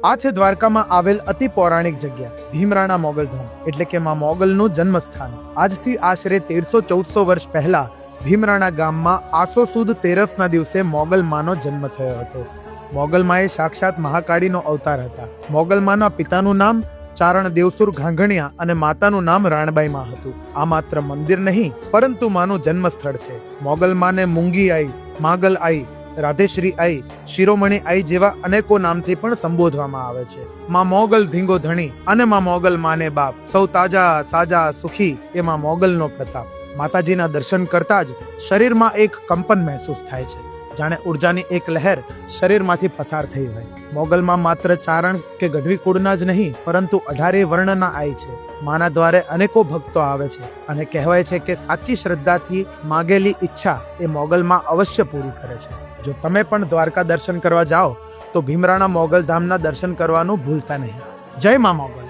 આ છે દ્વારકામાં આવેલ અતિ પૌરાણિક જગ્યા ભીમરાણા મોગલધામ, એટલે કે માં મોગલનું જન્મસ્થાન. આજથી આશરે 1300-1400 વર્ષ પહેલા ભીમરાણા ગામમાં આસો સુદ 13ના દિવસે મોગલ માનો જન્મ થયો હતો. મોગલ માએ સાક્ષાત મહાકાળીનો અવતાર હતા. મોગલ માના પિતાનું નામ ચારણ દેવસુર ઘાંઘણિયા અને માતાનું નામ રાણબાઈ માં હતું. આ માત્ર મંદિર નહીં પરંતુ માનું જન્મસ્થળ છે. મોગલ માને મૂંગી આઈ, માગલ આઈ, રાધેશ્રી આઈ, શિરોમણી આઈ જેવા અનેકો નામથી પણ સંબોધવામાં આવે છે. માં મોગલ ધીંગો ધણી અને માં મોગલ માને બાપ, સૌ તાજા સાજા સુખી એ માં મોગલનો પ્રતાપ. માતાજીના દર્શન કરતા જ શરીરમાં એક કંપન મહેસૂસ થાય છે, જાણે ઉર્જાની એક લહેર શરીરમાંથી પસાર થઈ હોય. મોગલમાં માત્ર ચારણ કે ગઢવી કુળના જ નહીં પરંતુ 18 વર્ણના આઈ છે. માના દ્વારે અનેકો ભક્તો આવે છે અને કહેવાય છે કે સાચી શ્રદ્ધાથી માગેલી ઈચ્છા એ મોગલમાં અવશ્ય પૂરી કરે છે. જો તમે પણ દ્વારકા દર્શન કરવા જાઓ તો ભીમરાણા મોગલધામના દર્શન કરવાનું ભૂલતા નહીં. જય મા મોગલ.